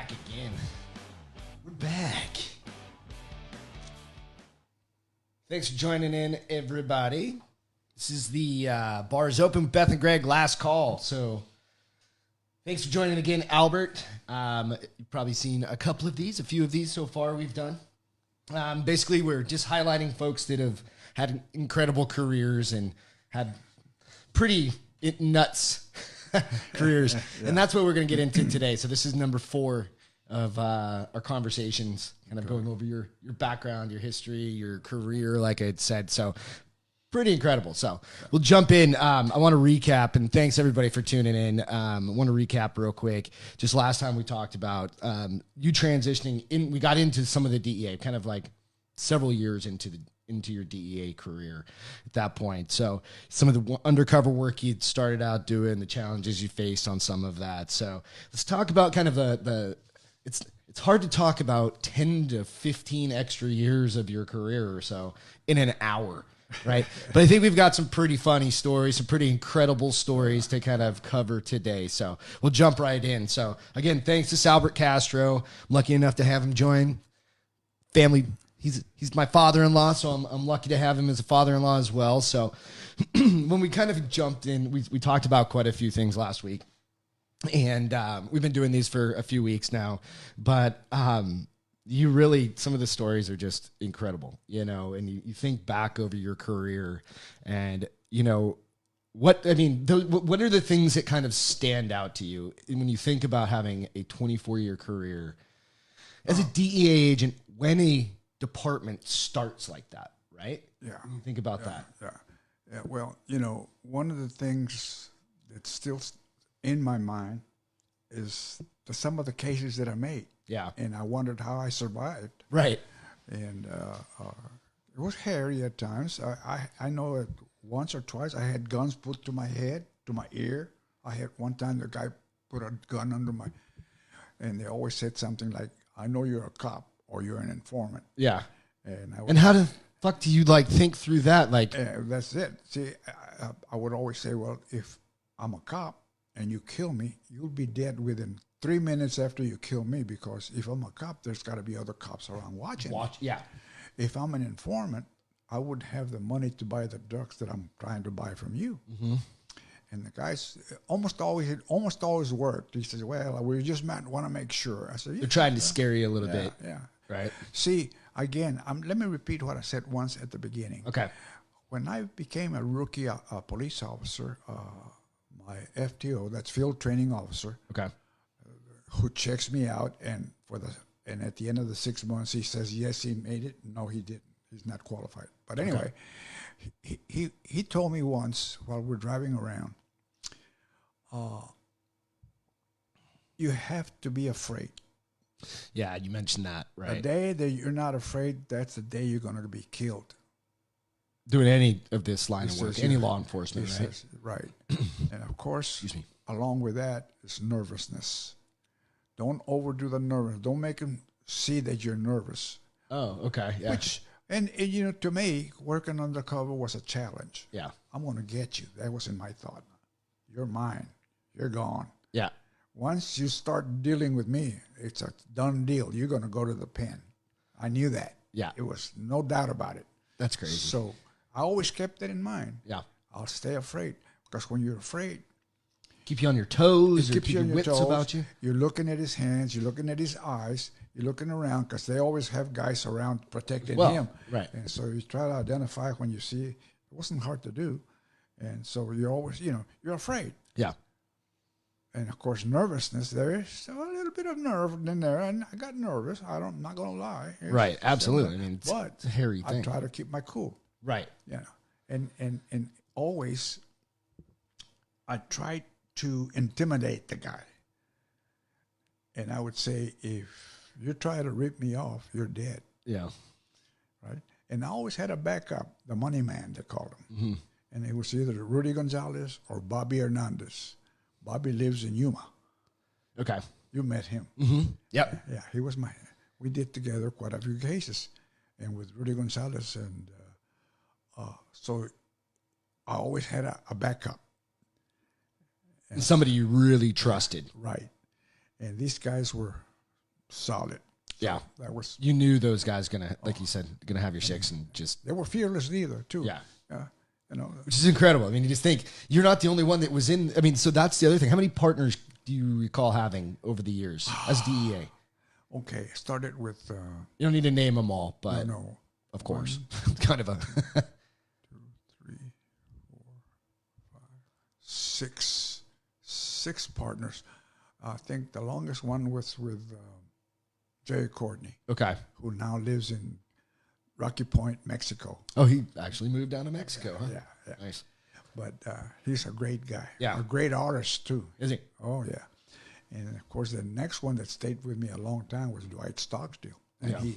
back again. We're back. Thanks for joining in, everybody. This is the Bars Open with Beth and Greg, last call. So thanks for joining again, Albert. You've probably seen a couple of these, a few of these so far we've done. Basically, we're just highlighting folks that have had incredible careers and had pretty nuts careers. Yeah. And that's what we're going to get into today. So this is number 4 of our conversations, kind of going over your background, your history, your career, like I had said. So pretty incredible. So we'll jump in. I want to recap, and thanks everybody for tuning in. I want to recap real quick. Just last time we talked about you transitioning in. We got into some of the DEA, kind of like several years into your DEA career at that point. So some of the undercover work you started out doing, the challenges you faced on some of that. So let's talk about kind of it's hard to talk about 10 to 15 extra years of your career or so in an hour, right? But I think we've got some pretty funny stories, some pretty incredible stories to kind of cover today. So we'll jump right in. So again, thanks to Albert Castro. I'm lucky enough to have him join. Family, he's my father-in-law, so I'm lucky to have him as a father-in-law as well. So when we kind of jumped in, we talked about quite a few things last week. And we've been doing these for a few weeks now, but you really, some of the stories are just incredible, and you think back over your career and, what are the things that kind of stand out to you when you think about having a 24-year career as a DEA agent when a department starts like that, right? Yeah. When you think about that. Yeah. Well, one of the things that's still in my mind is some of the cases that I made. Yeah. And I wondered how I survived. Right. And it was hairy at times. I know that once or twice I had guns put to my head, to my ear. I had one time the guy put a gun under my, and they always said something like, "I know you're a cop or you're an informant." Yeah. And how the fuck do you think through that? That's it. See, I would always say, well, if I'm a cop and you kill me, you'll be dead within 3 minutes after you kill me, because if I'm a cop, there's got to be other cops around watching. Yeah. If I'm an informant, I would have the money to buy the drugs that I'm trying to buy from you. Mm-hmm. And the guys almost always worked. He says, "Well, we just want to make sure." I said, "Yeah." They're trying to scare you a little bit. Yeah. Right. See, again, let me repeat what I said once at the beginning. Okay. When I became a rookie police officer, my FTO, that's field training officer, okay, who checks me out, and at the end of the 6 months, he says, yes, he made it. No, he didn't. He's not qualified. But anyway, he told me once while we're driving around, you have to be afraid. Yeah, you mentioned that, right? The day that you're not afraid, that's the day you're going to be killed. Doing any of this line of work, any law enforcement, right? Says, right. And of course, excuse me, along with that is nervousness. Don't overdo the nervous. Don't make them see that you're nervous. Oh, okay. Yeah. And to me, working undercover was a challenge. Yeah. I'm going to get you. That was in my thought. You're mine. You're gone. Yeah. Once you start dealing with me, it's a done deal. You're going to go to the pen. I knew that. Yeah. It was no doubt about it. That's crazy. So I always kept that in mind. Yeah. I'll stay afraid, because when you're afraid, keep you on your toes, keep your wits about you. You're looking at his hands, you're looking at his eyes, you're looking around, because they always have guys around protecting him. Right. And so you try to identify when you see it. It wasn't hard to do. And so you're always, you're afraid. Yeah. And of course, nervousness, there's a little bit of nerve in there. And I got nervous. I'm not going to lie. Right. Absolutely. It's a hairy thing. I try to keep my cool. Right. And always I tried to intimidate the guy. And I would say, if you try to rip me off, you're dead. Yeah. Right? And I always had a backup, the money man, they called him. Mm-hmm. And it was either Rudy Gonzalez or Bobby Hernandez. Bobby lives in Yuma. Okay. You met him. Mm-hmm. Yep. Yeah, he was we did together quite a few cases. And with Rudy Gonzalez, and so I always had a backup. And somebody you really trusted. Right. And these guys were solid. Yeah. That was. You knew those guys like you said, gonna have your six and just. They were fearless leader too. Yeah. You know, Which is incredible. I mean, you just think you're not the only one that was in. I mean, so that's the other thing. How many partners do you recall having over the years as DEA? Okay, started with. You don't need to name them all, but no. of course, kind of a. 2, 3, 4, 5, 6, 6 partners. I think the longest one was with Jay Courtney. Okay. Who now lives in Rocky Point, Mexico. Oh, he actually moved down to Mexico, huh? Yeah. Nice. But he's a great guy. Yeah. A great artist, too. Is he? Oh, yeah. And, of course, the next one that stayed with me a long time was Dwight Stockstill. And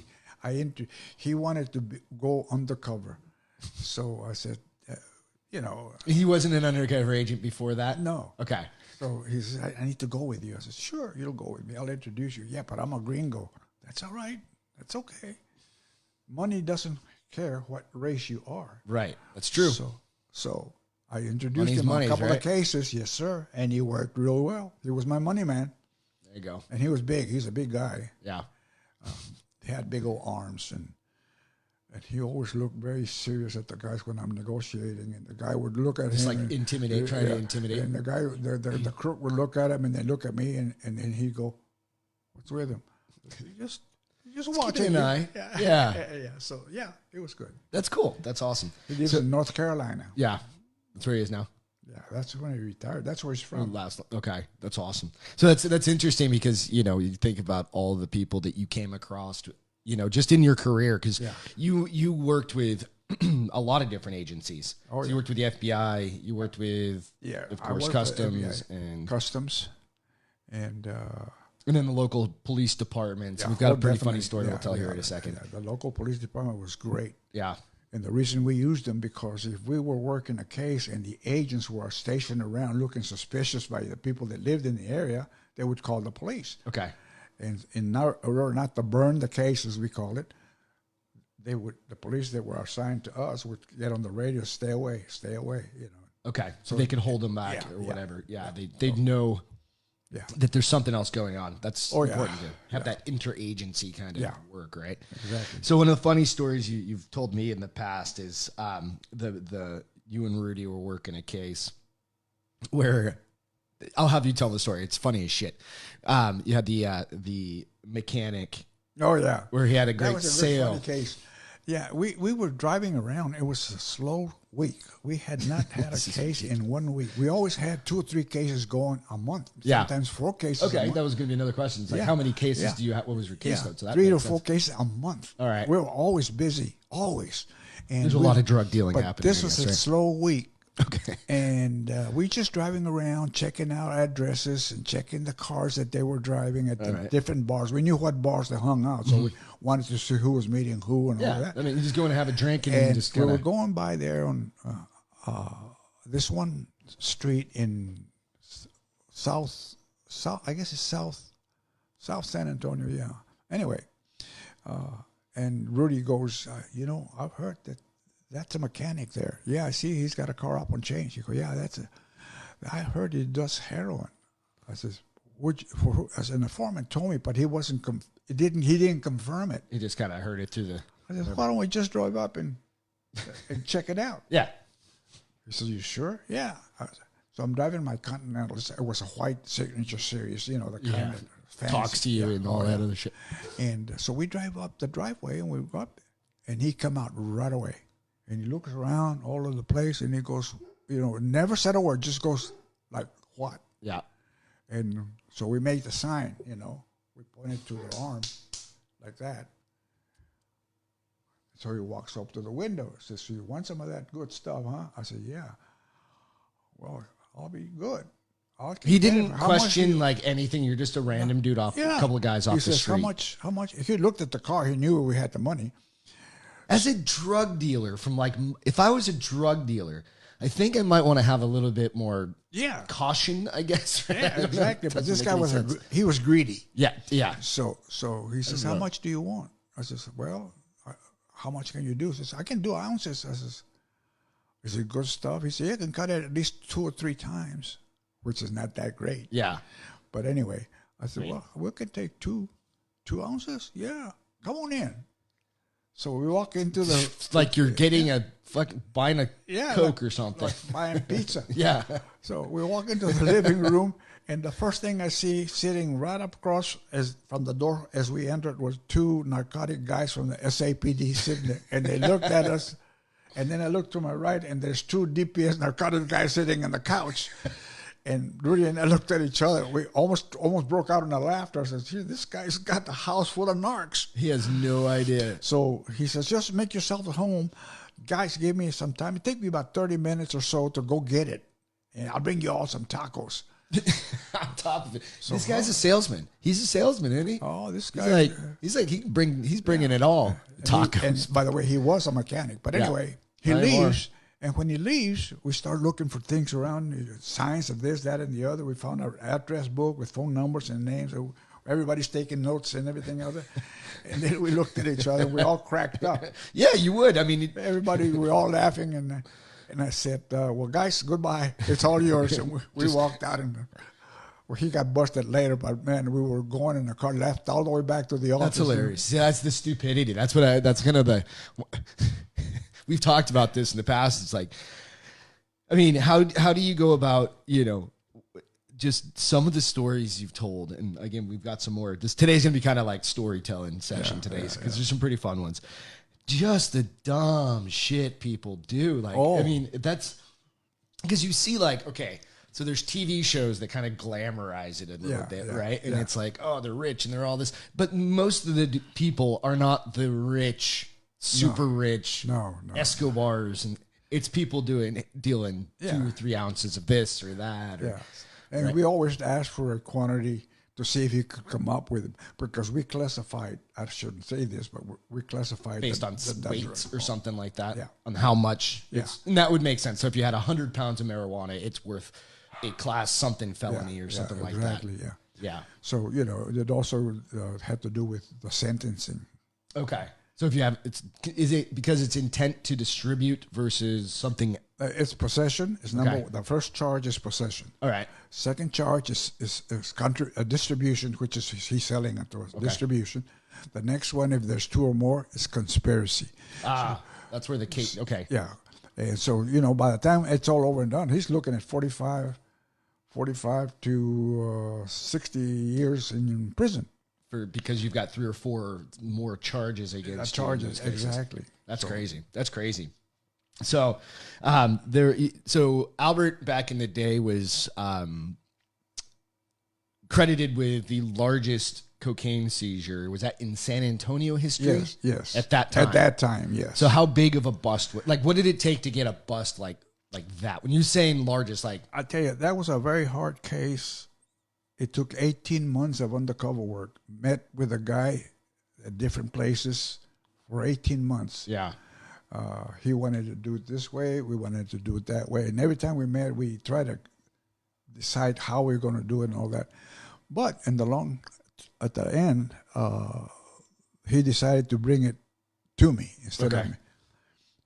he wanted to go undercover. So I said, you know. He wasn't an undercover agent before that? No. Okay. So he said, I need to go with you. I said, sure, you'll go with me. I'll introduce you. Yeah, but I'm a gringo. That's all right. That's okay. Money doesn't care what race you are. Right. That's true. So I introduced him on a couple of cases. Yes, sir. And he worked real well. He was my money man. There you go. And he was big. He's a big guy. Yeah. He had big old arms. And he always looked very serious at the guys when I'm negotiating. And the guy would look at just him. Like intimidate, trying to intimidate. And the guy, the crook would look at him and then look at me. And then he'd go, what's with him? Just watching an eye. Yeah. So, yeah, it was good. That's cool. That's awesome. He lives in North Carolina. Yeah. That's where he is now. Yeah, that's when he retired. That's where he's from. Okay. That's awesome. So that's interesting because, you know, you think about all the people that you came across, you know, just in your career, because you worked with a lot of different agencies. Oh, so you worked with the FBI. You worked with, of course, Customs. And then the local police departments. We've got a pretty funny story we'll tell here in a second. Yeah, the local police department was great. Yeah. And the reason we used them, because if we were working a case and the agents were stationed around looking suspicious by the people that lived in the area, they would call the police. Okay. And in order not to burn the case, as we call it, the police that were assigned to us would get on the radio, stay away, you know. Okay. So they could hold them back or whatever. Yeah. They'd know. Yeah. That there's something else going on. That's important to have that interagency kind of work, right? Exactly. So one of the funny stories you've told me in the past is you and Rudy were working a case where I'll have you tell the story. It's funny as shit. You had the mechanic. Oh yeah, where he had a great sale. Funny case. Yeah, we were driving around. It was a slow week. We had not had a case in 1 week. We always had 2 or 3 cases going a month. Sometimes 4 cases. Okay, that was going to be another question. It's like, how many cases do you have? What was your caseload? So 3 to 4 cases a month. All right. We were always busy, always. And there's a lot of drug dealing happening. This was a slow week. Okay. And we just driving around, checking out addresses and checking the cars that they were driving at the different bars. We knew what bars they hung out, so we wanted to see who was meeting who and all that. I mean, you just go and have a drink and just we were going by there on this one street in South. I guess it's South San Antonio. Yeah. Anyway, and Rudy goes, I've heard that's a mechanic there. Yeah, I see he's got a car up on change. He goes, yeah, I heard he does heroin. I says, as an informant told me, but he didn't confirm it. He just kind of heard it through the. I said, why don't we just drive up and check it out? Yeah. He says, you sure? Yeah. So I'm driving my Continental. It was a white Signature Series, the kind that fancy, talks to you and all that other shit. And so we drive up the driveway and we go up, and he come out right away. And he looks around all over the place, and he goes, never said a word, just goes like, what? Yeah. And so we made the sign, we pointed to the arm like that. So he walks up to the window, says, so you want some of that good stuff, huh? I said, yeah. Well, I'll be good. He didn't question like anything. You're just a random dude off, a couple of guys off the street. How much? If he looked at the car, he knew we had the money. As a drug dealer, if I was a drug dealer, I think I might want to have a little bit more caution, I guess. Yeah, exactly. But this guy he was greedy. Yeah. So he says, how much do you want? I says, well, how much can you do? He says, I can do ounces. I says, is it good stuff? He said, you can cut it at least 2 or 3 times, which is not that great. Yeah. But anyway, I said, well, we can take 2. 2 ounces? Yeah. Come on in. So we walk into the... It's like you're getting a fucking buying a Coke or something. Like buying pizza. Yeah. So we walk into the living room, and the first thing I see sitting right up across from the door as we entered was 2 narcotic guys from the SAPD sitting there, and they looked at us. And then I looked to my right, and there's 2 DPS narcotic guys sitting on the couch. And Rudy and I looked at each other. We almost broke out in a laughter. I said, this guy's got the house full of narcs. He has no idea. So he says, just make yourself at home. Guys, give me some time. It take me about 30 minutes or so to go get it. And I'll bring you all some tacos. On top of it. So, this guy's a salesman. He's a salesman, isn't he? Oh, this guy. He's bringing it all. Tacos. And by the way, he was a mechanic. But anyway, he leaves. And when he leaves, we start looking for things around, signs of this, that, and the other. We found our address book with phone numbers and names. Everybody's taking notes and everything else. And then we looked at each other, and we all cracked up. Yeah, you would. I mean, everybody, we were all laughing. And I said, well, guys, goodbye. It's all yours. And we walked out. And he got busted later. But, man, we were going in the car, left all the way back to the office. That's hilarious. See, that's the stupidity. That's kind of the... We've talked about this in the past. It's like, I mean, how do you go about, just some of the stories you've told? And again, we've got some more. Today's going to be kind of like storytelling session because there's some pretty fun ones. Just the dumb shit people do. Like, I mean, that's because you see like, okay, so there's TV shows that kind of glamorize it a little bit, right? And it's like, oh, they're rich and they're all this. But most of the people are not the rich, super rich Escobars, and it's people dealing 2 or 3 ounces of this or that. And we always ask for a quantity to see if you could come up with it, because we classified, I shouldn't say this, but we classified based on weights or something like that, on how much and that would make sense. So if you had 100 pounds of marijuana, it's worth a class something felony or something like that. Yeah. So, it also had to do with the sentencing. Okay. So if you have, is it because it's intent to distribute versus something? It's possession. It's the first charge is possession. All right. Second charge is distribution, which is he's selling it to us. Okay. Distribution. The next one, if there's 2 or more, is conspiracy. That's where the case. Okay. Yeah. And so by the time it's all over and done, he's looking at 45 to 60 years in prison. Because you've got 3 or 4 more charges against charges, exactly. That's crazy. That's crazy. So, so Albert back in the day was credited with the largest cocaine seizure. Was that in San Antonio history? Yes. At that time, yes. So how big of a bust? What did it take to get a bust like that? When you're saying largest, I tell you, that was a very hard case. It took 18 months of undercover work. Met with a guy at different places for 18 months. Yeah. He wanted to do it this way. We wanted to do it that way. And every time we met, we tried to decide how we were going to do it and all that. But at the end, he decided to bring it to me instead of me.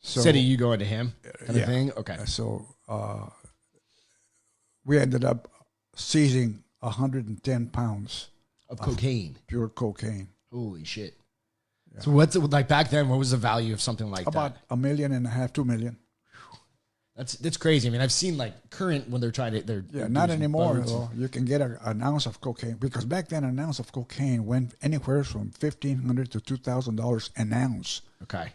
So, instead of you going to him kind of thing? Okay. So we ended up seizing 110 pounds of cocaine, pure cocaine. Holy shit! Yeah. So what's it like back then? What was the value of something like about that? $1.5 million, 2 million. That's crazy. I mean, I've seen like current when they're trying to. They're not anymore. Though. You can get an ounce of cocaine because back then an ounce of cocaine went anywhere from $1,500 to $2,000 an ounce. Okay,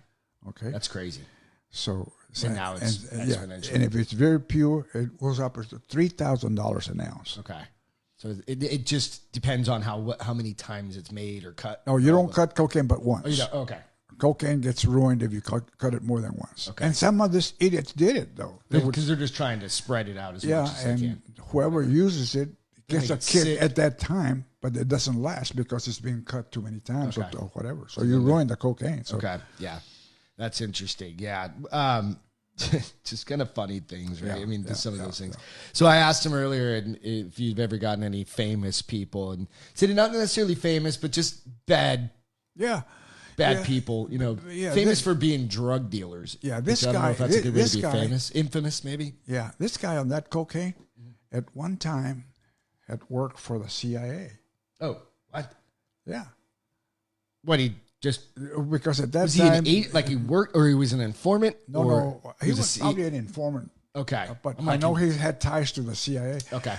that's crazy. So and now it's exponential. And if it's very pure, it goes up to $3,000 an ounce. Okay. So it just depends on how many times it's made or cut. No, you don't cut cocaine but once. Oh, you don't? Okay. Cocaine gets ruined if you cut it more than once. Okay. And some of these idiots did it, though. Because they're just trying to spread it out as much as they can. And whoever uses it gets a kick at that time, but it doesn't last because it's been cut too many times or whatever. So you ruin the cocaine. So. Okay, yeah. That's interesting. Yeah. Just kind of funny things, right? I mean, some of those things. So I asked him earlier if you've ever gotten any famous people, and said not necessarily famous, but just bad people. Famous for being drug dealers. Yeah, this guy. I don't know if that's a good way to be famous. Infamous, maybe. Yeah, this guy on that cocaine at one time had worked for the CIA. Oh, what? Yeah. What, he just because at that was he time, like he worked, or he was an informant? no, he a was probably an informant. Okay, But I know he had ties to the CIA. Okay.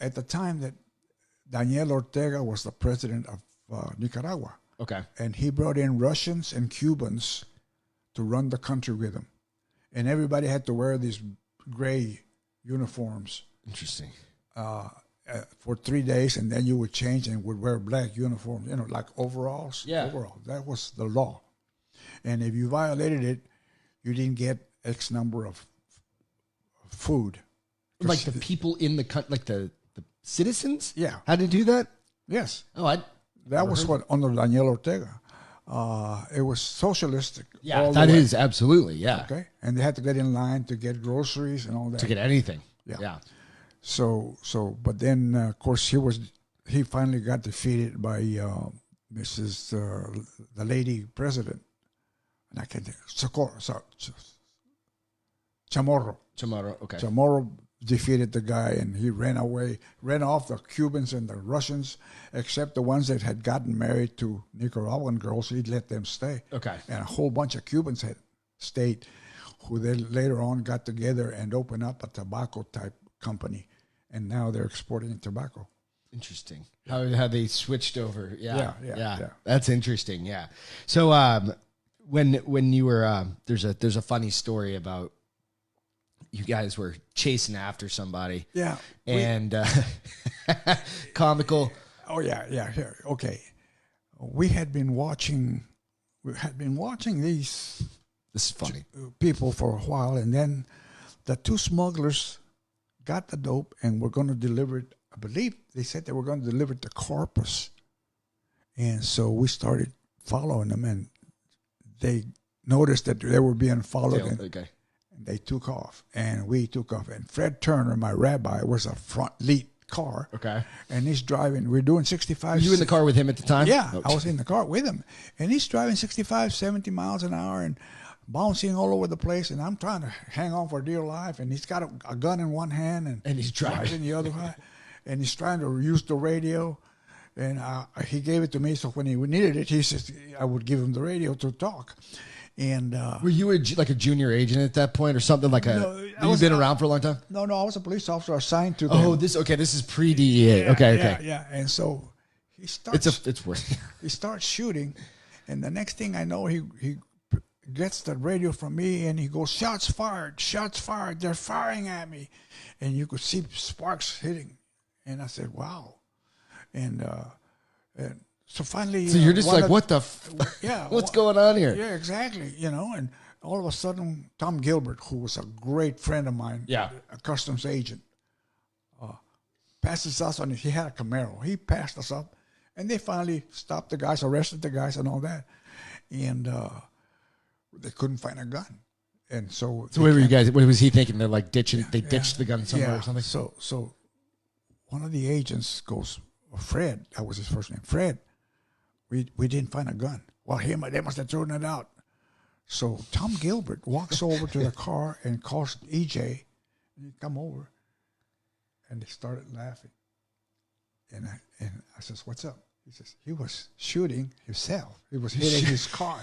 At the time that Daniel Ortega was the president of Nicaragua. Okay. And he brought in Russians and Cubans to run the country with him. And everybody had to wear these gray uniforms. Interesting. For 3 days, and then you would change and would wear black uniforms, like overalls. Yeah. Overall. That was the law. And if you violated it, you didn't get X number of food. Like the people in the country, like the citizens? Yeah. Had to do that? Yes. Oh, that was what, under Daniel Ortega. It was socialistic. Yeah, that is absolutely, yeah. Okay. And they had to get in line to get groceries and all that. To get anything. Yeah. Yeah. So, but then, of course, he finally got defeated by Mrs. The lady president. And I can't think. Chamorro. Okay. Chamorro defeated the guy, and he ran off the Cubans and the Russians, except the ones that had gotten married to Nicaraguan girls. He'd let them stay. Okay. And a whole bunch of Cubans had stayed, who then later on got together and opened up a tobacco type company, and now they're exporting tobacco. Interesting. How they switched over. Yeah. Yeah. That's interesting. Yeah. So when you were there's a funny story about you guys were chasing after somebody. Yeah. And comical. Oh yeah. Here. Okay. We had been watching these This is funny. people for a while, and then the two smugglers got the dope and were going to deliver it. I believe they said they were going to deliver it to Corpus. And so we started following them, and they noticed that they were being followed. Okay. And they took off, and we took off. And Fred Turner, my rabbi, was a front lead car. Okay. And he's driving. We're doing 65. Were you in the car with him at the time? Yeah, Okay. I was in the car with him. And he's driving 65, 70 miles an hour and bouncing all over the place. And I'm trying to hang on for dear life. And he's got a gun in one hand and he's driving in the other hand. And he's trying to use the radio. And he gave it to me. So when he needed it, he says I would give him the radio to talk. And were you like a junior agent at that point, or something like you've been around for a long time? No, I was a police officer assigned to them. Oh, this is pre-DEA. Yeah, okay. Yeah. And so he starts. It's worth. He starts shooting, and the next thing I know, he gets the radio from me, and he goes, shots fired, they're firing at me. And you could see sparks hitting. And I said, wow. And so finally... So you're just like, what the... what's going on here? Yeah, exactly. And all of a sudden, Tom Gilbert, who was a great friend of mine, a customs agent, passes us on. He had a Camaro. He passed us up, and they finally stopped the guys, arrested the guys, and all that. And they couldn't find a gun. And so where were you guys? What was he thinking? They're like ditching. They ditched the gun somewhere or something. So one of the agents goes, Fred, that was his first name. Fred, we didn't find a gun. Well, they must have thrown it out. So Tom Gilbert walks over to the car and calls EJ, and he come over, and they started laughing. And I says, what's up? He says, he was shooting himself. He was hitting his car.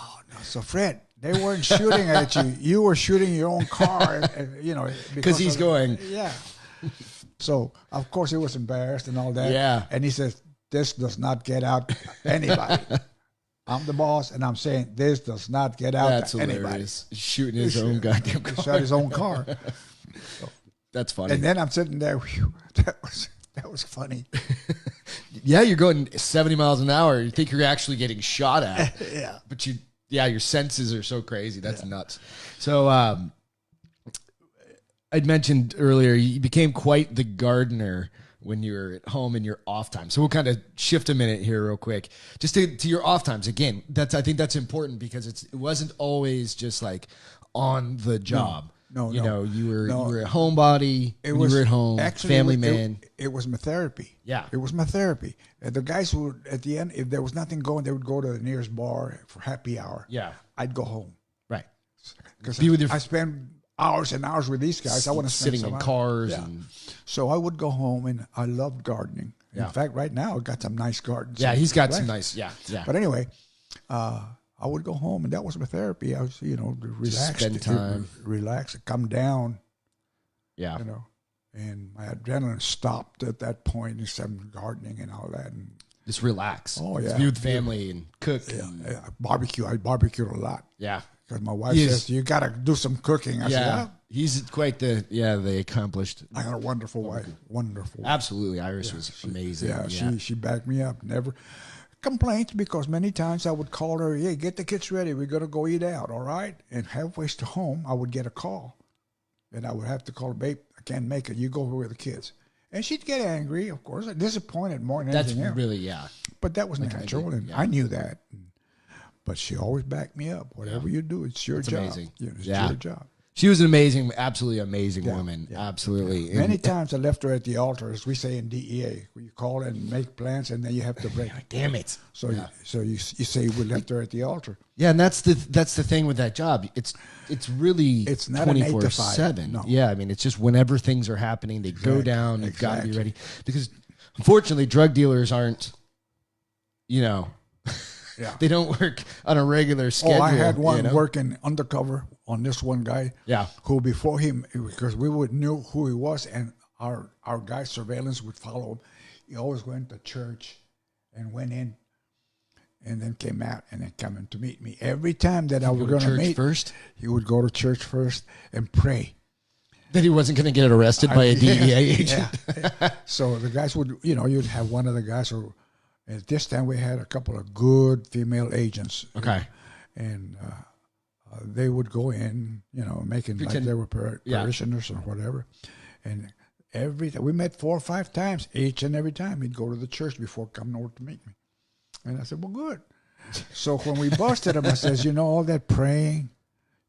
Oh, no. So, Fred, they weren't shooting at you. You were shooting your own car, because he's going. Yeah. So, of course, he was embarrassed and all that. Yeah. And he says, this does not get out anybody. I'm the boss, and I'm saying this does not get out to anybody. Hilarious. Shooting his own goddamn car. He shot his own car. So, that's funny. And then I'm sitting there. Whew, that was funny. Yeah, you're going 70 miles an hour. You think you're actually getting shot at. Yeah. But your senses are so crazy. That's nuts. So I'd mentioned earlier, you became quite the gardener when you were at home in your off time. So we'll kind of shift a minute here real quick. Just to your off times. Again, I think that's important because it wasn't always just like on the job. No, you were a homebody. You were at home, actually, family man. It was my therapy. Yeah. It was my therapy. The guys who, at the end, if there was nothing going, they would go to the nearest bar for happy hour. Yeah. I'd go home. Right. Because I spend hours and hours with these guys. I want to spend sitting in cars. Yeah. And so I would go home, and I loved gardening. In fact, right now, I've got some nice gardens. Yeah, he's got some nice, yeah. But anyway, I would go home, and that was my therapy. I was, relax, spend time. relax, come down. Yeah. And my adrenaline stopped at that point, instead of gardening and all that. And just relax. Oh, yeah. Just be with family and cook. Yeah. Barbecue. I barbecued a lot. Yeah. Because my wife says, you got to do some cooking. I said, well, he's quite the accomplished. I got a wonderful wife. Wonderful. Absolutely. Iris was amazing. Yeah, she backed me up. Never complaints, because many times I would call her, hey, get the kids ready. We're going to go eat out, all right? And halfway to home, I would get a call. And I would have to call her, babe, I can't make it. You go with the kids. And she'd get angry, of course, disappointed more than anything else. That's really, yeah. But that was natural, and I knew that. But she always backed me up. Whatever you do, it's your job. Amazing. It's your job. She was an amazing, absolutely amazing woman. Yeah. Absolutely. Many times I left her at the altar, as we say in DEA, where you call and make plans, and then you have to break. Damn it! So you say we left her at the altar. Yeah, and that's the thing with that job. It's really it's not 24/7. No. Yeah, I mean, it's just whenever things are happening, they go down. You've got to be ready, because unfortunately, drug dealers aren't. They don't work on a regular schedule. Oh, I had one working undercover on this one guy. Yeah. Who before him, because we would knew who he was, and our guy surveillance would follow him. He always went to church and went in and then came out and then coming to meet me. Every time that I was going to meet first, he would go to church first and pray. That he wasn't going to get arrested by a DEA agent. Yeah. So the guys would, you'd have one of the guys who, at this time, we had a couple of good female agents. Okay. And they would go in, making like they were parishioners or whatever. And we met 4 or 5 times. Each and every time he'd go to the church before coming over to meet me. And I said, well, good. So when we busted him, I says, all that praying,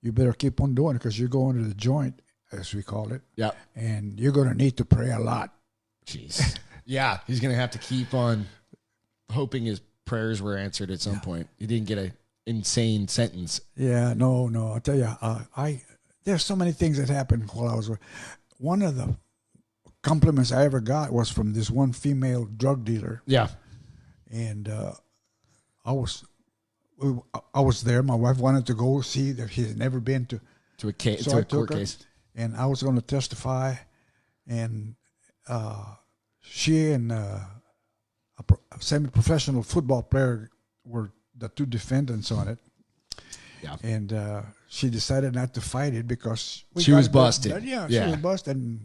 you better keep on doing it, because you're going to the joint, as we call it. Yeah. And you're going to need to pray a lot. Jeez. Yeah. He's going to have to keep on hoping his prayers were answered at some point. He didn't get an insane sentence. Yeah, no. I'll tell you, there's so many things that happened while I was. One of the compliments I ever got was from this one female drug dealer. Yeah, and I was there. My wife wanted to go see that he had never been to a case, so to a court case, and I was going to testify, and she and a semi-professional football player were the 2 defendants on it. Yeah. And she decided not to fight it because she was busted. She was busted. And,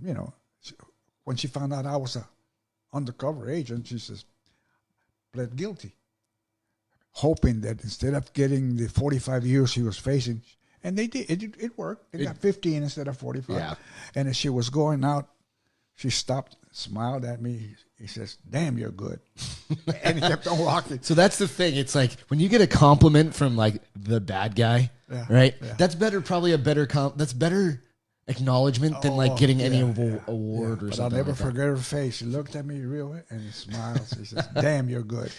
when she found out I was a undercover agent, she says, pled guilty, hoping that instead of getting the 45 years she was facing, and they did, it worked. They got 15 instead of 45. Yeah. And as she was going out, she stopped, smiled at me. He says, damn, you're good. And he kept on walking. So that's the thing. It's like when you get a compliment from like the bad guy, right? Yeah. That's probably that's better acknowledgement than like getting any award or but something. I'll never like forget her face. She looked at me real and he smiled. She says, damn, you're good.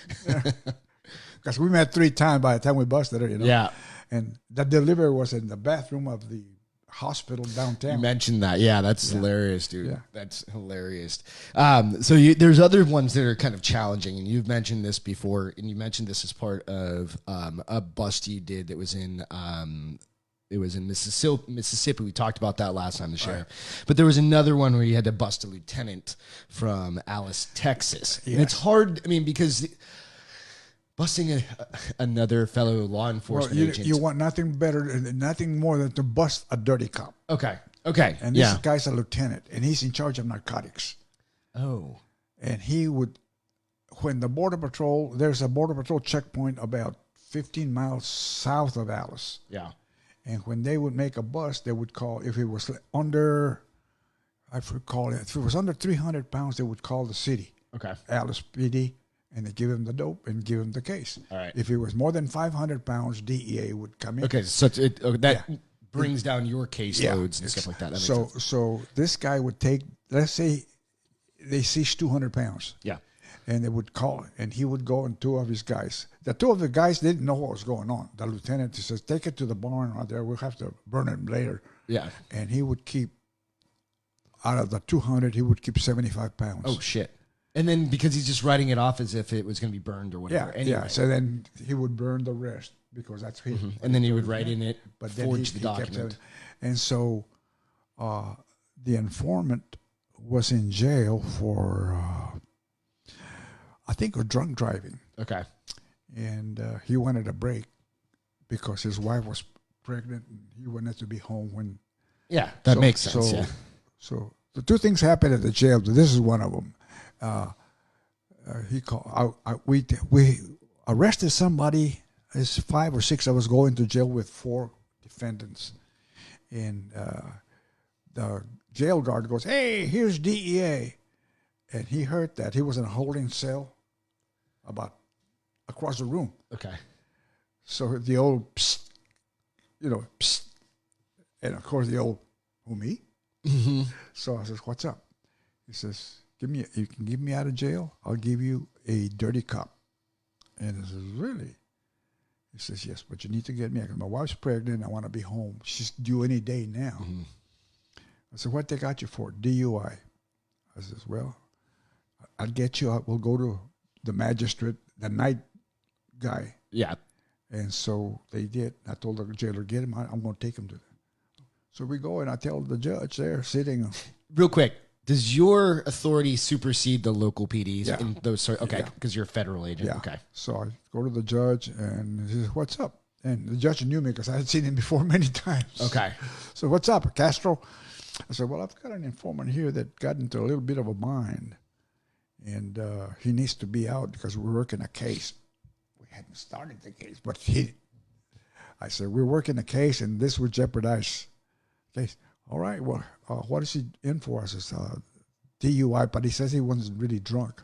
Because we met 3 times by the time we busted her, Yeah. And the delivery was in the bathroom of the hospital downtown. You mentioned that. Yeah, that's hilarious, dude. Yeah. That's hilarious. So there's other ones that are kind of challenging, and you've mentioned this before, and you mentioned this as part of a bust you did that was in Mississippi. We talked about that last time, the sheriff. Right. But there was another one where you had to bust a lieutenant from Alice, Texas. Yes. And it's hard, because busting another fellow law enforcement agent. You want nothing more than to bust a dirty cop. Okay. And this guy's a lieutenant, and he's in charge of narcotics. Oh. And he would, when the Border Patrol, there's a Border Patrol checkpoint about 15 miles south of Alice. Yeah. And when they would make a bust, they would call, if it was under, if it was under 300 pounds, they would call the city. Okay. Alice PD. And they give him the dope and give him the case. All right. If it was more than 500 pounds, DEA would come in. Okay, so that brings down your caseloads and stuff like that. So this guy would take, let's say they seized 200 pounds. Yeah. And they would call, and he would go and 2 of his guys. The 2 of the guys didn't know what was going on. The lieutenant says, take it to the barn out there. We'll have to burn it later. Yeah. And he would keep, out of the 200, he would keep 75 pounds. Oh, shit. And then because he's just writing it off as if it was going to be burned or whatever. Yeah, Anyway. yeah. So then he would burn the rest because that's his. And then he would write in it, But then forge the kept document. telling- and so the informant was in jail for, I think, drunk driving. Okay. And he wanted a break because his wife was pregnant and he wanted to be home when. Yeah, that makes sense. So, yeah. so the two things happened at the jail. This is one of them. He called. We arrested somebody. It's 5 or 6 of us going to jail with 4 defendants, and the jail guard goes, "Hey, here's DEA," and he heard that he was in a holding cell about across the room. Okay. So the old, psst, psst, and of course the old, who, me? Mm-hmm. So I says, "What's up?" He says, you can give me out of jail, I'll give you a dirty cup. And I says, "Really?" He says, "Yes, but you need to get me, because my wife's pregnant, I want to be home. She's due any day now." Mm-hmm. I said, "What they got you for?" "DUI. I says, "Well, I'll get you out. We'll go to the magistrate, the night guy." Yeah. And so they did. I told the jailer, "Get him out. I'm going to take him to them." So we go, and I tell the judge there sitting. Real quick, does your authority supersede the local PDs Yeah. in those? Okay, Yeah. because you're a federal agent. Yeah. Okay. So I go to the judge, and he says, "What's up?" And the judge knew me because I had seen him before many times. Okay. So, "What's up, Castro?" I said, "Well, I've got an informant here that got into a little bit of a bind, and he needs to be out because we're working a case." We hadn't started the case, but I said, "We're working a case, and this would jeopardize the case." "All right, well, what is he in for?" I says, "DUI, but he says he wasn't really drunk."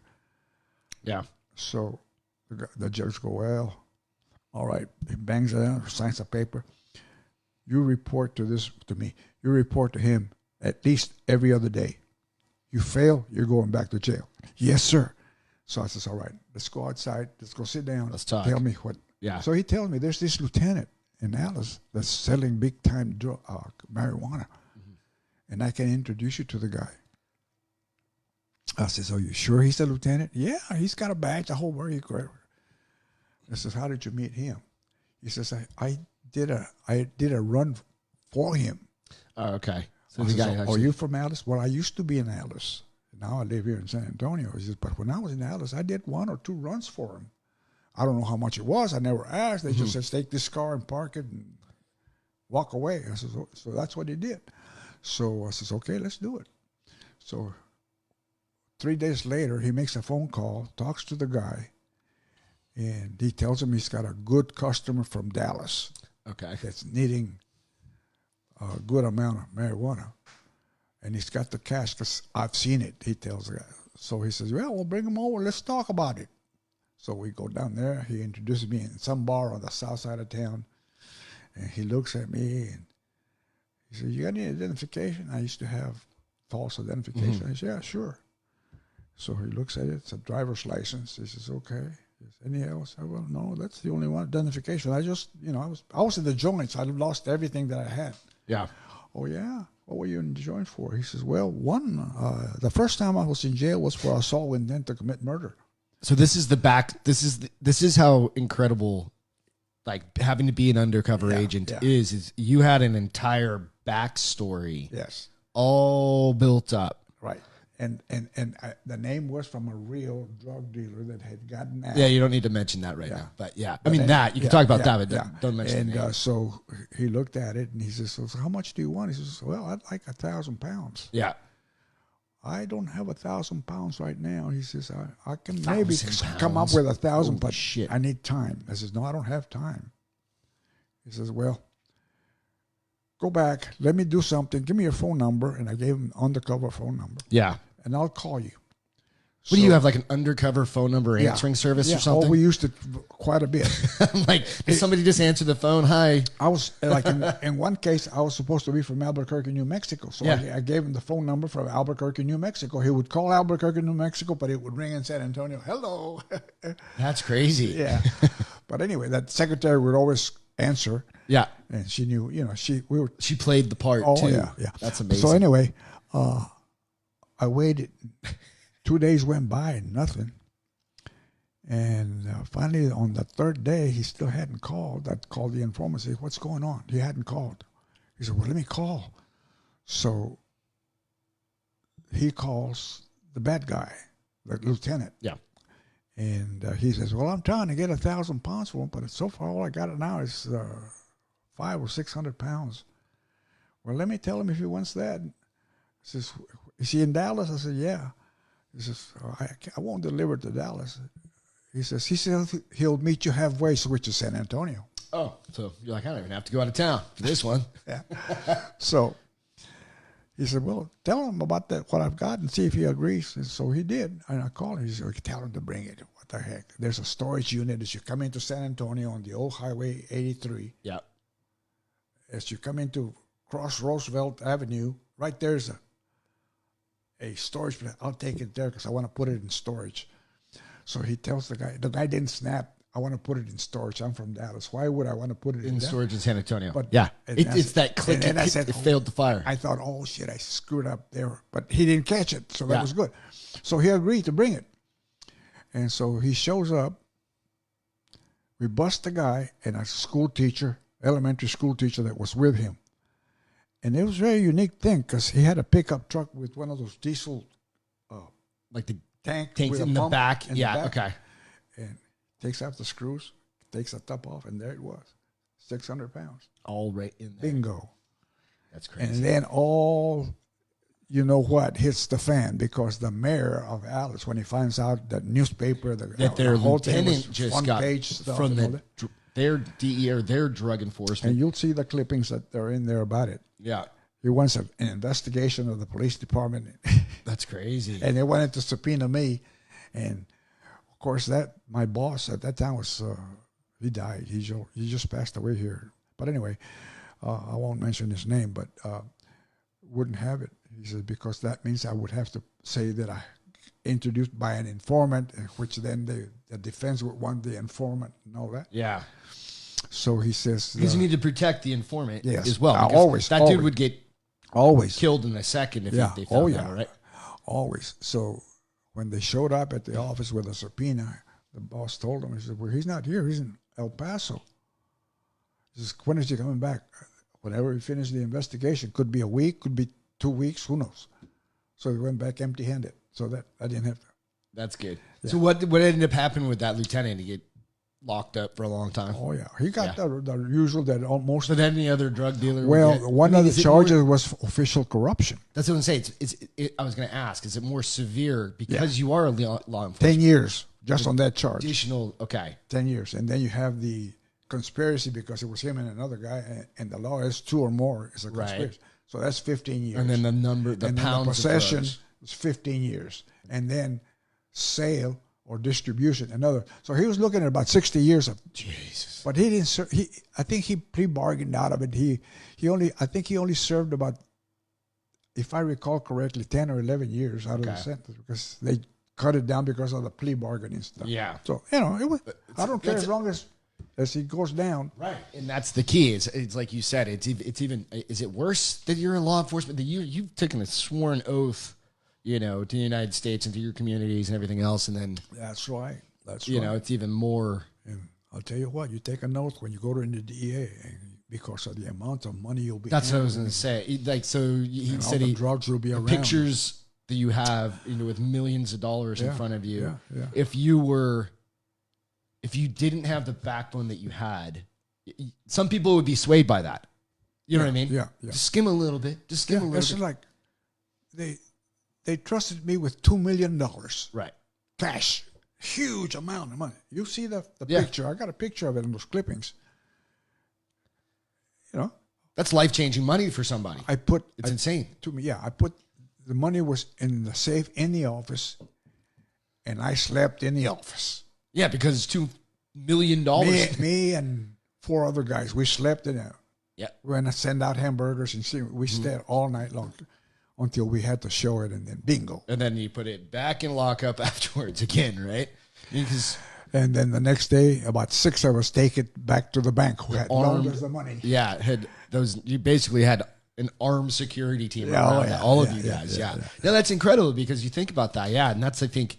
Yeah. So the judge go, "Well, all right." He bangs it out, signs a paper. "You report to me. You report to him at least every other day. You fail, you're going back to jail." "Yes, sir." So I says, "All right, let's go outside. Let's go sit down. Let's talk." Tell me what." Yeah. So he tells me there's this lieutenant in Alice that's selling big time marijuana, and I can introduce you to the guy. I says, "Are you sure he's a lieutenant?" "Yeah, he's got a badge, the whole worry." I says, "How did you meet him?" He says, I did a run for him." Oh, okay. So I the says, guy "Are actually, you from Alice?" "Well, I used to be in Alice. Now I live here in San Antonio." He says, "But when I was in Alice, I did 1 or 2 runs for him. I don't know how much it was. I never asked. They just said, take this car and park it and walk away." I says, "So that's what he did." So I says, "Okay, let's do it." So 3 days later, he makes a phone call, talks to the guy, and he tells him he's got a good customer from Dallas okay. that's needing a good amount of marijuana. And he's got the cash because I've seen it, he tells the guy. So he says, "Well, we'll bring him over. Let's talk about it." So we go down there. He introduces me in some bar on the south side of town. And he looks at me and he says, "You got any identification?" I used to have false identification. I said, "Yeah, sure." So he looks at it. It's a driver's license. He says, "Okay. Is any else?" I said, "Well, no, that's the only one identification. I just, I was in the joints. I lost everything that I had." Yeah. "Oh, yeah? What were you in the joint for?" He says, "Well, the first time I was in jail was for assault with intent to commit murder." So this is this is how incredible, like, having to be an undercover agent is you had an entire backstory. Yes. All built up. Right. And the name was from a real drug dealer that had gotten out. Yeah, you don't need to mention that right now. But yeah, But I mean, then- you can talk about that, but yeah. don't mention the name. And so he looked at it and he says, "So how much do you want?" He says, "Well, I'd like 1,000 pounds. Yeah. "I don't have 1,000 pounds right now." He says, I can maybe 1,000 come up pounds? with 1,000, but shit. I need time. I says, "No, I don't have time." He says, "Well, go back. Let me do something. Give me your phone number." And I gave him an undercover phone number. Yeah. "And I'll call you." What do you have, like an undercover phone number answering service or something? Oh, we used it quite a bit. Like, did somebody just answer the phone? Hi. I was like in one case, I was supposed to be from Albuquerque, New Mexico. So I gave him the phone number from Albuquerque, New Mexico. He would call Albuquerque, New Mexico, but it would ring in San Antonio. "Hello." That's crazy. Yeah. But anyway, that secretary would always answer. Yeah. And she knew, She played the part too. Yeah. That's amazing. So anyway, I waited 2 days went by and nothing. And finally, on the third day, he still hadn't called. I called the informant and said, what's going on? He hadn't called. He said, well, let me call. So he calls the bad guy, the lieutenant. Yeah. And he says, well, I'm trying to get 1,000 pounds for him, but so far all I got now is 500 or 600 pounds. Well, let me tell him if he wants that. He says, is he in Dallas? I said, yeah. He says, I won't deliver to Dallas. He says he'll meet you halfway, which is San Antonio. Oh, so you're like, I don't even have to go out of town for this one. Yeah. So he said, well, tell him about that, what I've got, and see if he agrees. And so he did. And I called him. He said, tell him to bring it. What the heck? There's a storage unit as you come into San Antonio on the old Highway 83. Yeah. As you come into Cross Roosevelt Avenue, right there's a storage place. I'll take it there because I want to put it in storage. So he tells the guy didn't snap. I want to put it in storage. I'm from Dallas. Why would I want to put it in storage in San Antonio? But yeah, it's that click. And I said, it failed to fire. I thought, oh shit, I screwed up there. But he didn't catch it, so that was good. So he agreed to bring it. And so he shows up. We bust the guy and a school teacher, elementary school teacher that was with him. And it was a very unique thing because he had a pickup truck with one of those diesel like the tanks in the back. Yeah, okay. And takes out the screws, takes the top off, and there it was. 600 pounds. All right in there. Bingo. That's crazy. And then all, you know what, hits the fan because the mayor of Alice, when he finds out that newspaper, that their whole thing was lieutenant just front got page stuff from and their DE or their drug enforcement. and you'll see the clippings that are in there about it. Yeah. He wants an investigation of the police department. That's crazy. And they wanted to subpoena me. And, of course, that my boss at that time was, he died. He just passed away here. But anyway, I won't mention his name, but wouldn't have it. He said, because that means I would have to say that I introduced by an informant, which then the defense would want the informant and all that. Yeah. So he says... Because you need to protect the informant as well. Always. That dude would get killed in a second if they found out, right? Always. So when they showed up at the office with a subpoena, the boss told him, he said, well, he's not here. He's in El Paso. He says, when is he coming back? Whenever he finished the investigation. Could be a week, could be 2 weeks, who knows? So he went back empty-handed. So that I didn't have to. That's good. Yeah. So what ended up happening with that lieutenant? He get locked up for a long time. Oh yeah, he got the usual that almost. But any other drug dealer? Well, one of the charges was official corruption. That's what I'm saying. I was going to ask: is it more severe because you are a law enforcement? 10 years just on that charge. Additional, okay. 10 years, and then you have the conspiracy because it was him and another guy, and the law is 2 or more is a conspiracy. Right. So that's 15 years. And then the pounds of possession was 15 years, and then sale or distribution, another. So he was looking at about 60 years of. Jesus. But he didn't. I think he pre-bargained out of it. I think he only served about, if I recall correctly, 10 or 11 years out of the sentence because they cut it down because of the plea bargaining stuff. Yeah. So it was. I don't care as long as he goes down. Right, and that's the key. It's like you said. It's even. Is it worse that you're in law enforcement? That you've taken a sworn oath. To the United States and to your communities and everything else, and then that's right. It's even more. And I'll tell you what, you take an oath when you go to the DEA because of the amount of money you'll be. That's what I was going to say. He said drugs will be around. Pictures that you have, with millions of dollars in front of you. Yeah. If you didn't have the backbone that you had, some people would be swayed by that. You know what I mean? Yeah. Just skim a little bit. Just skim a little bit. It's like They trusted me with $2 million. Right. Cash. Huge amount of money. You see the picture. I got a picture of it in those clippings. That's life-changing money for somebody. It's insane. To me, I put the money was in the safe in the office, and I slept in the office. Yeah, because it's $2 million. Me and 4 other guys, we slept in there. Yeah. We're going to send out hamburgers and we stayed all night long. Until we had to show it, and then bingo. And then you put it back in lockup afterwards again, right? And then the next day, about 6 of us take it back to the bank who had loaned us the money. Yeah, you basically had an armed security team Yeah, around yeah, all of yeah, you yeah, guys. yeah, Yeah. yeah. No, that's incredible because you think about that. Yeah. And that's, I think,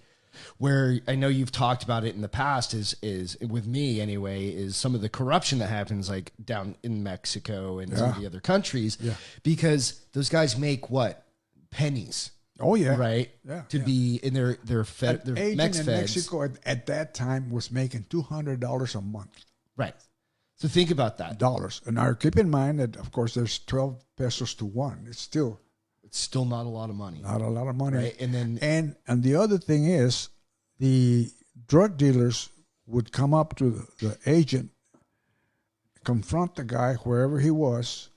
where I know you've talked about it in the past is with me anyway, is some of the corruption that happens like down in Mexico and some of the other countries, because those guys make what? Pennies. Oh yeah, Right. Yeah, To be in their An their agent Mex in feds. Mexico at that time was making $200 a month. Right. So think about that. Dollars. And now keep in mind that of course there's 12 pesos to one. It's still Not a lot of money. not a lot of money. Right. And then And the other thing is the drug dealers would come up to the agent, confront the guy wherever he was,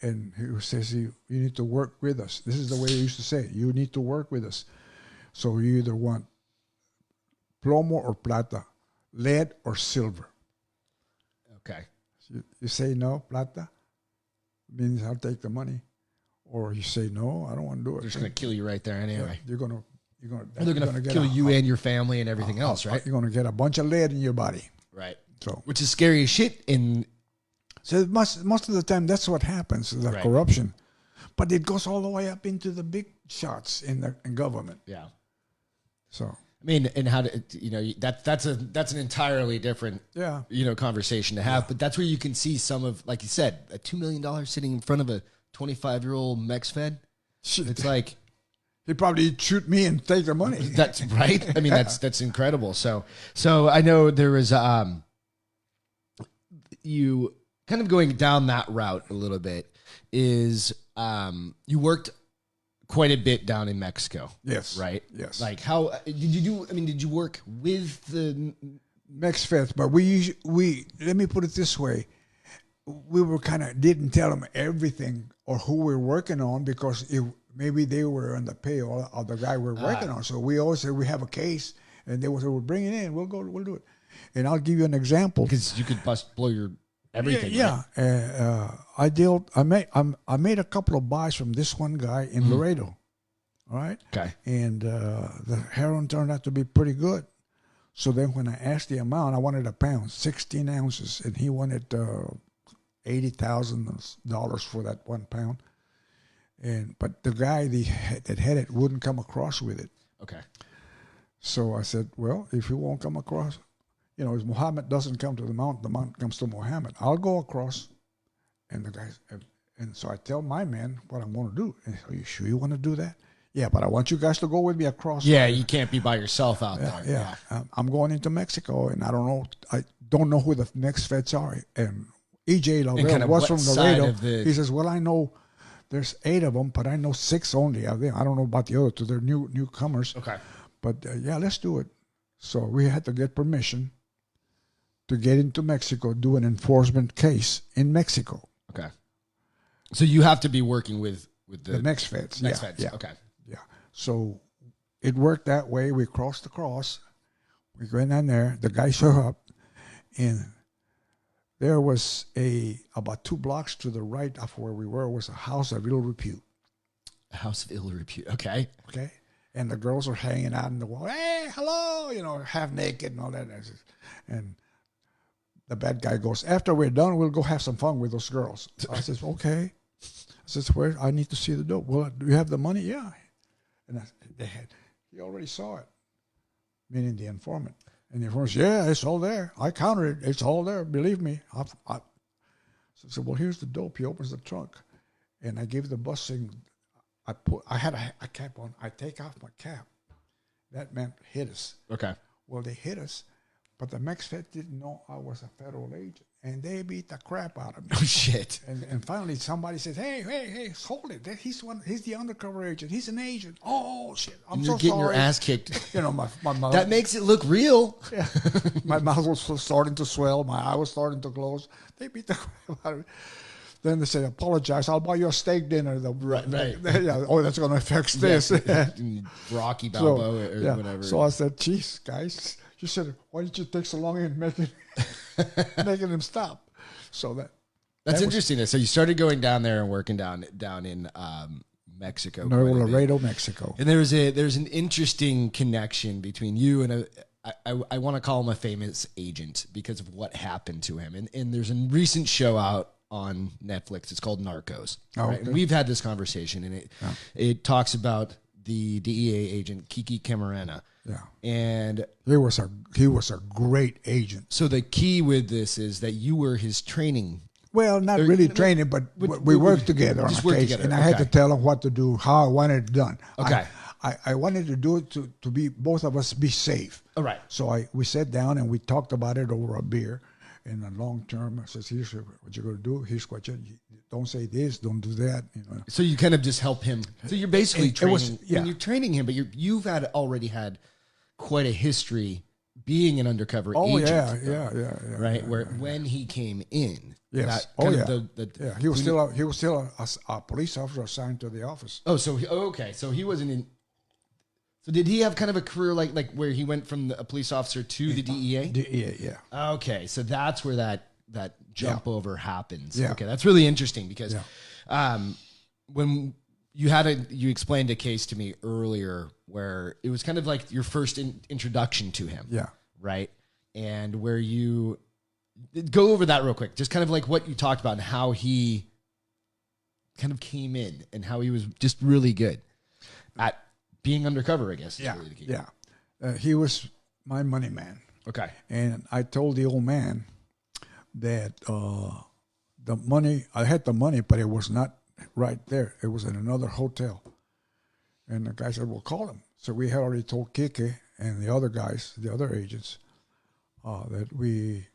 and he says, you need to work with us. This is the way he used to say it. You need to work with us. So you either want plomo or plata, lead or silver. okay. You say no, plata, means I'll take the money. Or you say no, I don't want to do it. They're just going to kill you right there anyway. You're gonna They're going to kill you and your family and everything else, right? You're gonna get a bunch of lead in your body. Right. So Which is scary as shit So most of the time, that's what happens, the Right. corruption. But it goes all the way up into the big shots in government. yeah. So, I mean, and how to, that's an entirely different, yeah. conversation to have, but that's where you can see some of, like you said, a $2 million sitting in front of a 25-year-old Mex Fed. It's like, He probably shoot me and take the money. that's right. I mean, that's incredible. So I know there was, you kind of going down that route a little bit is, you worked quite a bit down in Mexico. Yes. Right? Yes. Like how did you work with the Mex Feds, but we let me put it this way. We were kind of didn't tell them everything or who we're working on because maybe they were on the payroll of the guy we're working on. So we always said we have a case and they would say, we'll bring it in, we'll do it. And I'll give you an example. because you could blow your everything. Yeah. Right? I made a couple of buys from this one guy in Laredo. All right. Okay. And the heroin turned out to be pretty good. So then when I asked the amount, I wanted a pound, 16 ounces, and he wanted $80,000 for that 1 pound. But the guy that had it wouldn't come across with it. Okay. So I said, well, if you won't come across, if Muhammad doesn't come to the mount comes to Muhammad. I'll go across. And the guys, and so I tell my man what I'm going to do. And are you sure you want to do that? Yeah, but I want you guys to go with me across. Yeah, you can't be by yourself out there. Yeah. I'm going into Mexico, and I don't know who the next feds are. And EJ Lavelle was from Laredo. He says, well, I know there's 8 of them, but I know 6 only of them. I don't know about the other 2. They're newcomers. Okay. But let's do it. So we had to get permission to get into Mexico, do an enforcement case in Mexico. Okay. So you have to be working with The Mex Feds. Mex Feds. Yeah. Okay. Yeah. So it worked that way. We crossed the cross. We went in there. The guy showed up, and there was about 2 blocks to the right of where we were was a house of ill repute. A house of ill repute. Okay. Okay. And the girls are hanging out in the wall. Hey, hello, half naked and all that. And the bad guy goes, after we're done, we'll go have some fun with those girls. I says, okay. I says, where? I need to see the dope. Well, do you have the money? Yeah. And he already saw it, meaning the informant. And the informant says, yeah, it's all there. I counted it. It's all there. Believe me. So I said, well, here's the dope. He opens the trunk. And I gave the busing. I had a cap on. I take off my cap. That meant hit us. Okay. Well, they hit us. But the Mex Fed didn't know I was a federal agent, and they beat the crap out of me. Oh shit! And finally, somebody says, "Hey, hold it! He's the undercover agent. He's an agent." Oh shit! You're getting your ass kicked. My mouth. That makes it look real. Yeah. My mouth was starting to swell. My eye was starting to close. They beat the crap out of me. Then they say, "Apologize. I'll buy you a steak dinner." Right. Yeah. Oh, that's going to affect this. Rocky Balboa or whatever. So I said, "Geez, guys." You said, why did you take so long in making him stop? So that's interesting. So you started going down there and working down in Mexico. Laredo, Mexico. And there's an interesting connection between you and I want to call him a famous agent because of what happened to him. And there's a recent show out on Netflix. It's called Narcos. Oh, right? okay. And we've had this conversation, and it talks about the DEA agent Kiki Camarena. Yeah. And he was a great agent. so the key with this is that you were his training. Well, not really training, but we worked together on a case, and I had to tell him what to do, how I wanted it done. Okay. I wanted to do it to be both of us be safe. All right. So we sat down and we talked about it over a beer. In the long term, I says, "Here's what you're going to do. Here's what you don't say this, don't do that." You know. So you kind of just help him. So you're basically training. yeah. You're training him, but you've already had quite a history being an undercover agent. Yeah. Right, where when he came in, yes, he was still a police officer assigned to the office. Oh, so okay, so he wasn't in. So did he have kind of a career like where he went from a police officer to the DEA? DEA, yeah. Okay, so that's where that jump over happens. Yeah. Okay, that's really interesting because when you explained a case to me earlier where it was kind of like your first introduction to him. Yeah. Right. And where you go over that real quick, just kind of like what you talked about and how he kind of came in and how he was just really good at being undercover, I guess. Yeah. Really the key. Yeah. He was my money man. Okay. And I told the old man that the money, I had the money, but it was not right there. It was in another hotel. And the guy said, well, call him. So we had already told Kike and the other guys, the other agents, that we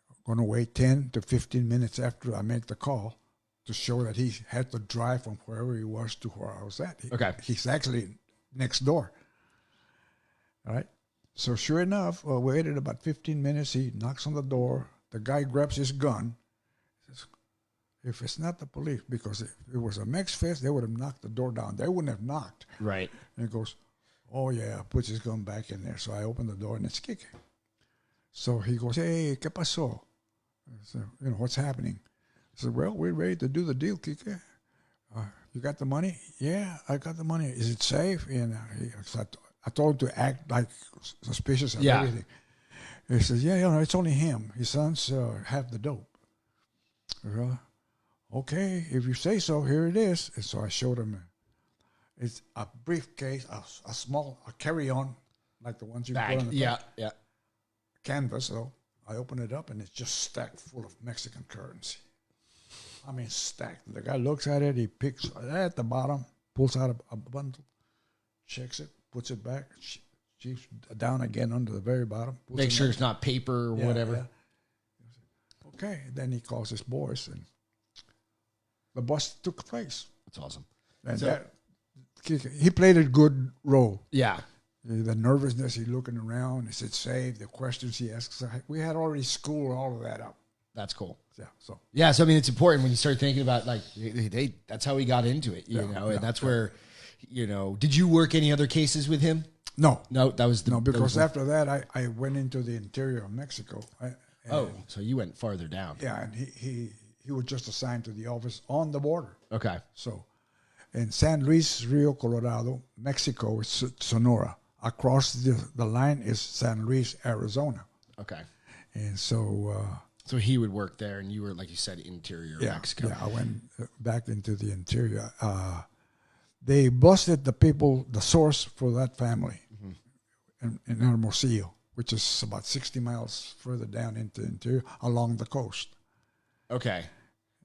were going to wait 10 to 15 minutes after I made the call to show that he had to drive from wherever he was to where I was at. He's actually next door. All right. So sure enough, we waited about 15 minutes. He knocks on the door. The guy grabs his gun. Says, if it's not the police, because if it was a Mex Fest, they would have knocked the door down. They wouldn't have knocked. Right. And he goes, oh, yeah, puts his gun back in there. So I open the door, and it's Kike. So he goes, hey, ¿qué pasó? I said, what's happening? I said, well, we're ready to do the deal, Kike. You got the money? Yeah, I got the money. Is it safe? And I told him to act like suspicious of everything. He says, yeah, it's only him. His sons have the dope. Okay, if you say so, here it is. And so I showed him. It's a briefcase, a small carry-on, like the ones you put on the yeah. canvas. So I open it up, and it's just stacked full of Mexican currency. I mean, stacked. The guy looks at it. He picks at the bottom, pulls out a bundle, checks it, puts it back, sheets down again under the very bottom. Make sure it's not paper or whatever. Yeah. Okay. Then he calls his boys, and the bust took place. That's awesome. And he played a good role. Yeah. The nervousness, he looking around, is it safe? The questions he asks. We had already schooled all of that up. That's cool. Yeah. So I mean, it's important when you start thinking about like that's how he got into it, and that's where, did you work any other cases with him? No, that was because after that I went into the interior of Mexico. So you went farther down. Yeah, and he was just assigned to the office on the border. Okay. So, in San Luis Rio Colorado, Mexico is Sonora. Across the line is San Luis, Arizona. Okay. And so. So he would work there, and you were, like you said, interior Mexico. Yeah, I went back into the interior. They busted the source for that family in Hermosillo, which is about 60 miles further down into the interior along the coast. Okay.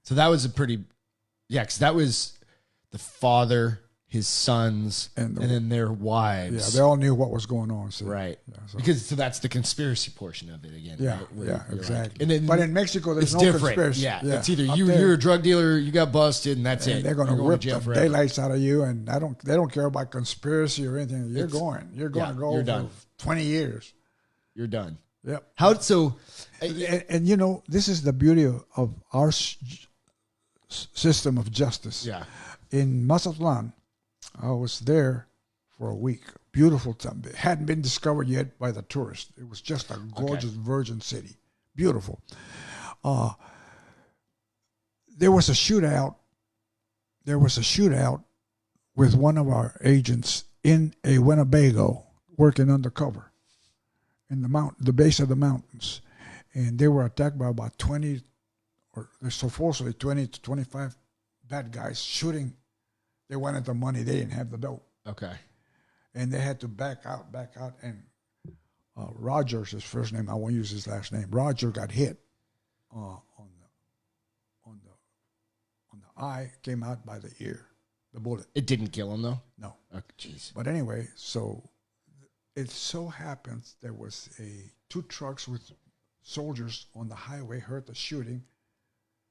So that was because that was the father, his sons, and then their wives. Yeah, they all knew what was going on. So, right. Yeah, because that's the conspiracy portion of it again. Yeah, right? Exactly. Like, but in Mexico, there's no different. conspiracy. Yeah, it's either you're a drug dealer, you got busted, and that's it. They're going to rip the daylights out of you, and they don't care about conspiracy or anything. You're going to go you're for done. 20 years. You're done. Yep. And this is the beauty of our system of justice. Yeah. In Mazatlan, I was there for a week. Beautiful time. It hadn't been discovered yet by the tourists. It was just a gorgeous virgin city. Beautiful. There was a shootout. With one of our agents in a Winnebago working undercover in the base of the mountains. And they were attacked by about 20 or there's supposedly 20 to 25 bad guys shooting. They wanted the money. They didn't have the dope. Okay. And they had to back out. And Rogers, his first name, I won't use his last name. Roger got hit on the eye, came out by the ear, the bullet. It didn't kill him though. No. Oh, jeez. But anyway, so it so happens there was two trucks with soldiers on the highway heard the shooting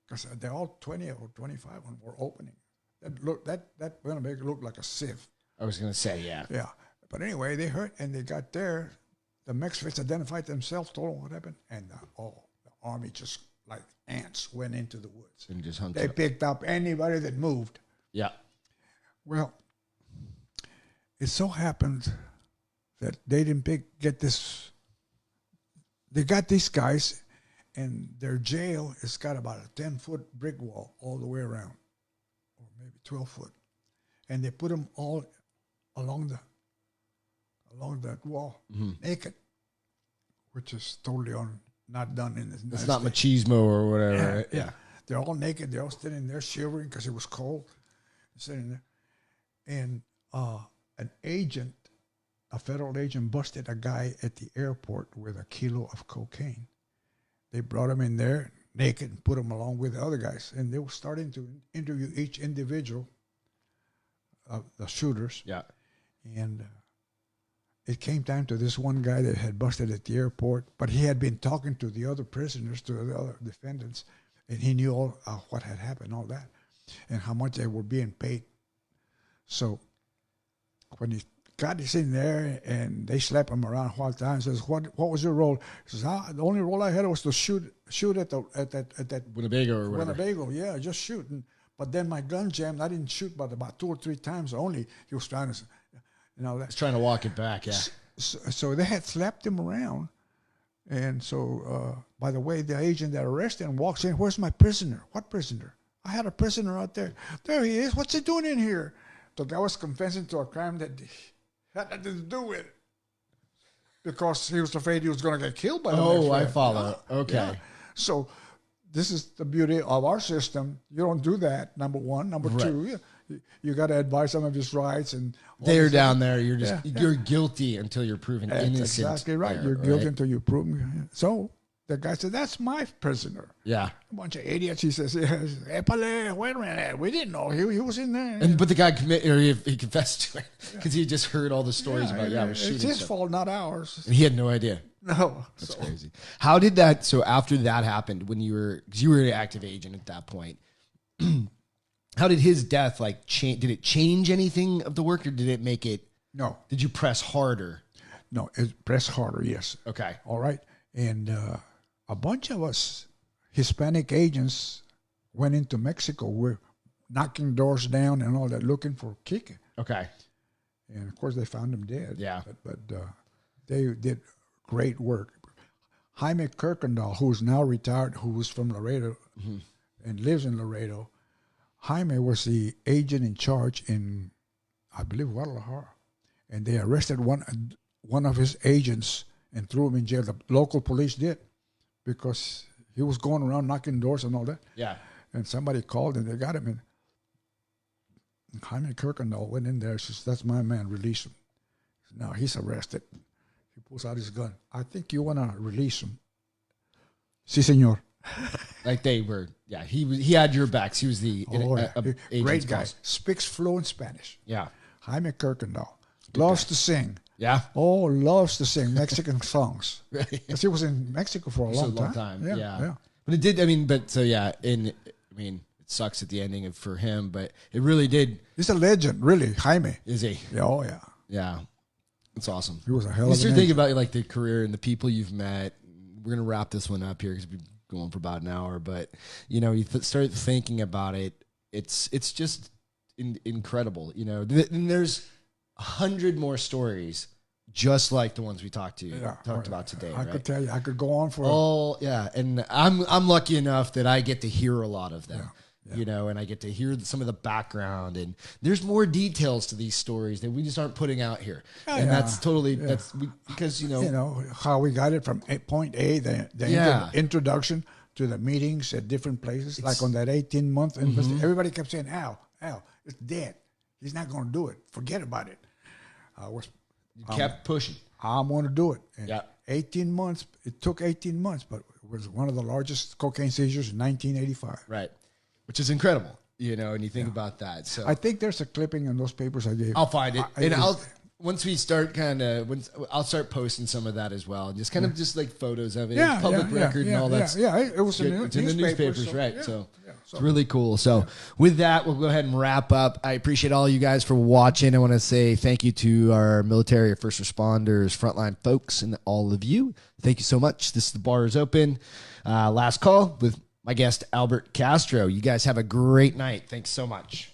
because they're all 20 or 25 when we're opening. That Winnebago looked like a sieve. I was gonna say, yeah. Yeah. But anyway, they heard and they got there. The Mexicans identified themselves, told them what happened, and the army just like ants went into the woods. And just hunted. They picked up anybody that moved. Yeah. Well, it so happened that they didn't get this. They got these guys, and their jail has got about a 10-foot brick wall all the way around, or maybe 12 foot, and they put them all along that wall, naked, which is totally not done in this. It's not machismo or whatever. Yeah, Right? yeah. They're all naked. They're all sitting there shivering because it was cold. Sitting there. And an agent, a federal agent, busted a guy at the airport with a kilo of cocaine. They brought him in there naked and put him along with the other guys. And they were starting to interview each individual of the shooters. Yeah. And it came time to this one guy that had busted at the airport, but he had been talking to the other prisoners, to the other defendants, and he knew all what had happened, all that, and how much they were being paid. So when he got us in there and they slapped him around a while time, says, "What was your role?" He says, "The only role I had was to shoot at that Winnebago or whatever. Winnebago, yeah, just shooting. But then my gun jammed. I didn't shoot but about 2 or 3 times only." He was trying to, He's trying to walk it back, yeah. So they had slapped him around. And so, by the way, the agent that arrested him walks in. "Where's my prisoner?" "What prisoner?" "I had a prisoner out there." "There he is. What's he doing in here?" The guy was confessing to a crime that had nothing to do with it because he was afraid he was going to get killed by the next Oh, I man. follow. Yeah. Okay. Yeah. So this is the beauty of our system. You don't do that, number one. Number two, you got to advise them of his rights. And they're down there. You're just you're guilty until you're proven innocent. Exactly right. There, You're guilty until you're proven. So the guy said, "That's my prisoner." Yeah. A bunch of idiots. He says, "Epale, wait a minute. We didn't know he was in there." But the guy he confessed to it because he just heard all the stories about I was shooting. It's his stuff. fault, not ours. And he had no idea. No, That's crazy. How did that? So after that happened, when you were an active agent at that point, how did his death change? Did it change anything of the work, or did it make it? No. Did you press harder? No, it press harder. Yes. Okay. All right. And a bunch of us Hispanic agents went into Mexico. We're knocking doors down and all that, looking for Kike. Okay. And of course, they found him dead. Yeah. But they did great work. Jaime Kirkendall, who's now retired, who was from Laredo and lives in Laredo. Jaime was the agent in charge in, I believe, Guadalajara. And they arrested one of his agents and threw him in jail. The local police did because he was going around knocking doors and all that. Yeah. And somebody called and they got him. And Jaime Kirkendall went in there. Says, "That's my man. Release him." Now he's arrested. He pulls out his gun. "I think you want to release him." "Si, senor." Like they were, yeah. He had your backs. He was the great guy. Speaks fluent Spanish. Yeah. Jaime Kirkendall loves to sing. Yeah. Oh, loves to sing Mexican songs. Right. Because he was in Mexico for a long time. Yeah. But it did. I mean, it sucks at the ending for him, but it really did. He's a legend, really. Jaime. Is he? Yeah, oh yeah. Yeah. It's awesome. He was a hell of You a start thinking about the career and the people you've met. We're gonna wrap this one up here because we've been going for about an hour. But you start thinking about it. It's just incredible. And there's 100 more stories just like the ones we talked about today. I could tell you. I could go on for. Oh yeah, and I'm lucky enough that I get to hear a lot of them. Yeah. And I get to hear some of the background, and there's more details to these stories that we just aren't putting out here, that's totally because how we got it from point A, the introduction to the meetings at different places, like on that 18-month investigation. Everybody kept saying, Al, it's dead. He's not going to do it. Forget about it. You kept pushing. I'm going to do it. And Yeah. 18 months. It took 18 months, but it was one of the largest cocaine seizures in 1985. Right. Which is incredible, and you think about that. So I think there's a clipping in those papers I gave. I'll find it. Once we start I'll start posting some of that as well. Just kind of just like photos of it, public record and all that. Yeah, it was it's in the newspapers, right? So it's really cool. So with that, we'll go ahead and wrap up. I appreciate all you guys for watching. I want to say thank you to our military, first responders, frontline folks, and all of you. Thank you so much. This is The Bar is Open. Last call with my guest, Albert Castro. You guys have a great night. Thanks so much.